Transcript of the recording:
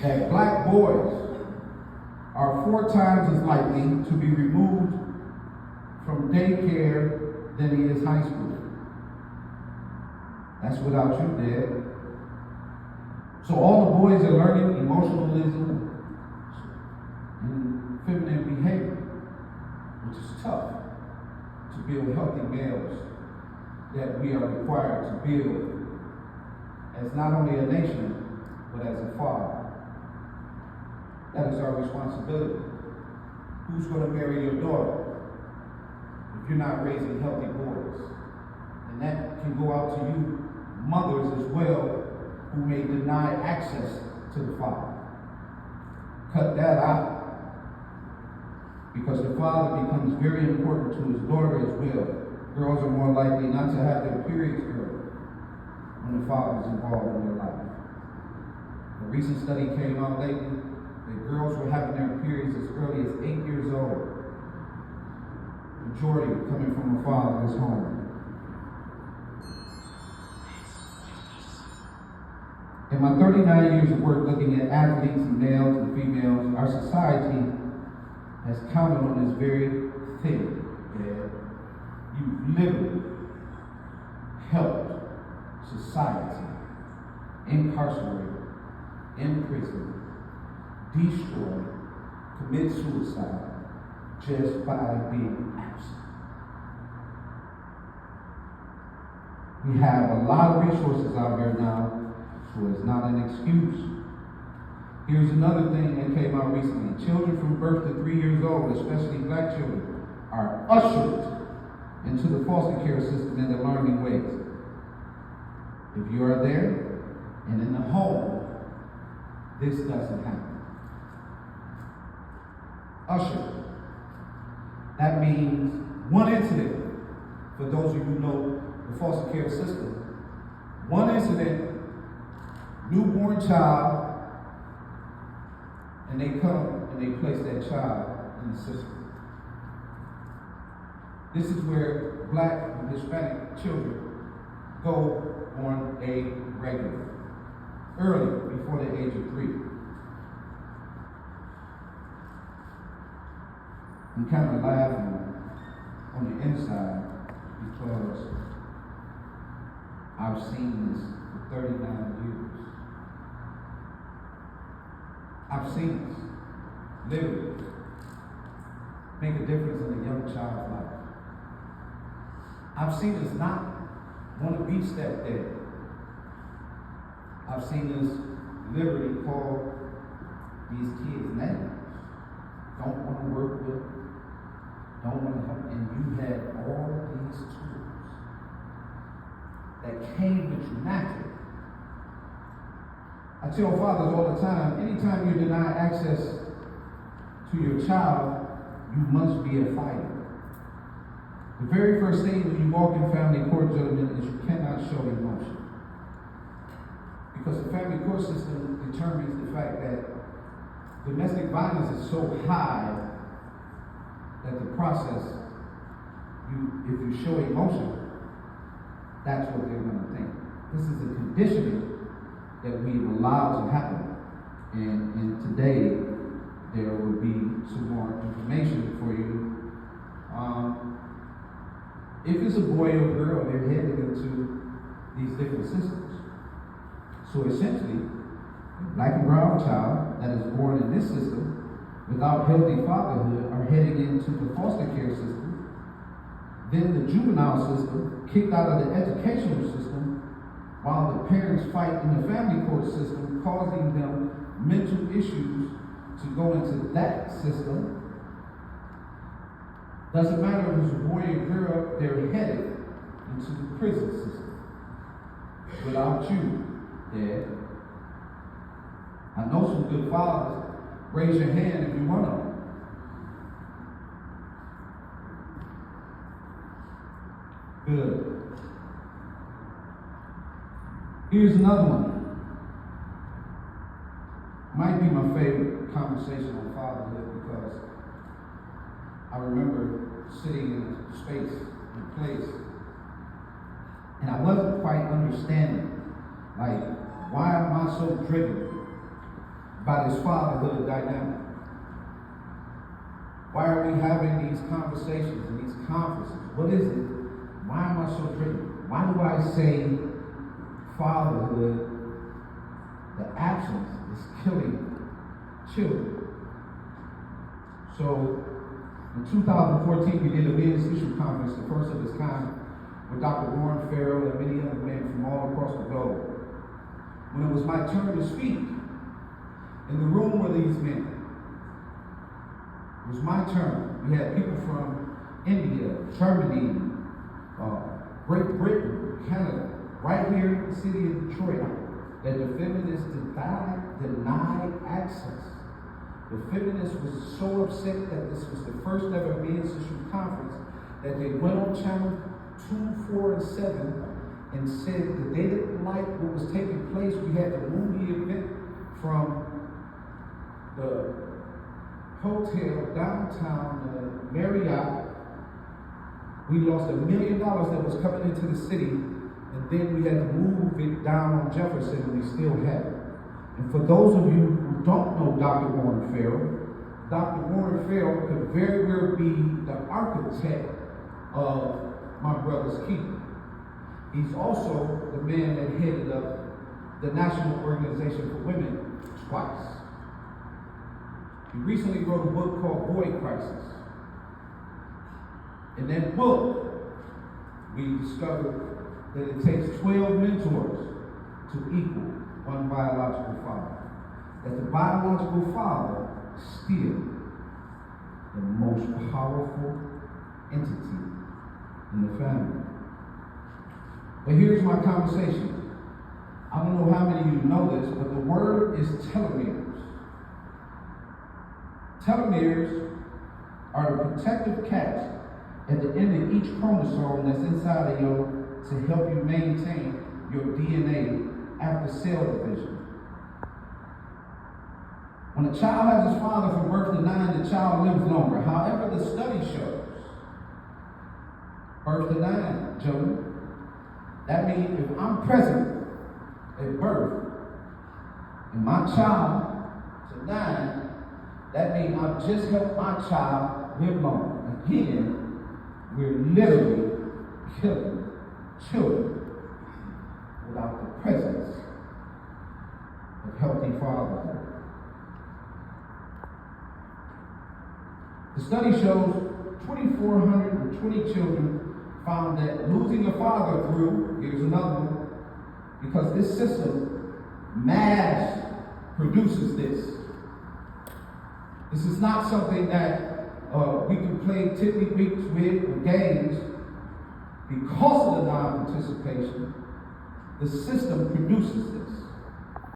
that black boys are 4 times as likely to be removed from daycare than he is high school. That's without you, Dad. So all the boys are learning emotionalism and feminine behavior, which is tough to build healthy males that we are required to build as not only a nation, but as a father. That is our responsibility. Who's going to marry your daughter if you're not raising healthy boys? And that can go out to you mothers as well who may deny access to the father. Cut that out, because the father becomes very important to his daughter as well. Girls are more likely not to have their periods early when the father is involved in their life. A recent study came out lately that girls were having their periods as early as 8 years old. Majority coming from a father's home. In my 39 years of work looking at athletes and males and females, our society has counted on this very thing. You literally helped society incarcerate, imprison, destroy, commit suicide just by being absent. We have a lot of resources out there now, so it's not an excuse. Here's another thing that came out recently. Children from birth to 3 years old, especially black children, are ushered into the foster care system in the learning ways. If you are there and in the home, this doesn't happen. Ushered. That means one incident, for those of you who know the foster care system, one incident, newborn child, and they come and they place that child in the system. This is where black and Hispanic children go on a regular, early, before the age of 3. I'm kind of laughing on the inside because I've seen this for 39 years. I've seen this literally make a difference in a young child's life. I've seen us not want to be stepdad. I've seen us literally call these kids names. Don't want to work with, don't want to help. And you had all these tools that came with you naturally. I tell fathers all the time, anytime you deny access to your child, you must be a fighter. The very first thing when you walk in family court, gentlemen, is you cannot show emotion. Because the family court system determines the fact that domestic violence is so high that the process, if you show emotion, that's what they're going to think. This is a conditioning that we've allowed to happen. And today, there will be some more information for you. If it's a boy or girl, they're headed into these different systems. So essentially, a black and brown child that is born in this system without healthy fatherhood are heading into the foster care system, then the juvenile system, kicked out of the educational system, while the parents fight in the family court system, causing them mental issues to go into that system. Doesn't matter if it's a boy or girl, they're headed into the prison system. Without you, Dad. I know some good fathers. Raise your hand if you want to. Good. Here's another one. Might be my favorite conversation on fatherhood because I remember sitting in a space, in a place, and I wasn't quite understanding, like, why am I so driven by this fatherhood dynamic? Why are we having these conversations and these conferences? What is it? Why am I so driven? Why do I say fatherhood, the absence is killing children? So, in 2014, we did a men's issue conference, the first of its kind, with Dr. Warren Farrell and many other men from all across the globe. When it was my turn to speak, in the room were these men. It was my turn. We had people from India, Germany, Great Britain, Canada, right here in the city of Detroit, that the feminists denied access. The feminists was so upset that this was the first ever men's issue conference that they went on channel 2, 4, and 7 and said that they didn't like what was taking place. We had the movie event from the hotel downtown Marriott. We lost $1 million that was coming into the city, and then we had to move it down on Jefferson, and we still have it. And for those of you who don't know Dr. Warren Farrell could very well be the architect of my brother's kingdom. He's also the man that headed up the National Organization for Women twice. He recently wrote a book called Boy Crisis. In that book, we discovered that it takes 12 mentors to equal one biological father. That the biological father is still the most powerful entity in the family. But here's my conversation. I don't know how many of you know this, but the word is telomeres. Telomeres are the protective caps at the end of each chromosome that's inside of you to help you maintain your DNA after cell division. When a child has his father from birth to 9, the child lives longer. However, the study shows, birth to 9, children. That means if I'm present at birth and my child to 9, that means I've just helped my child live longer. Again, we're literally killing children without the presence of healthy fatherhood. The study shows 2,420 children found that losing a father through, here's another one, because this system mass produces this. This is not something that we can play tiddlywinks with or games. Because of the non-participation, the system produces this.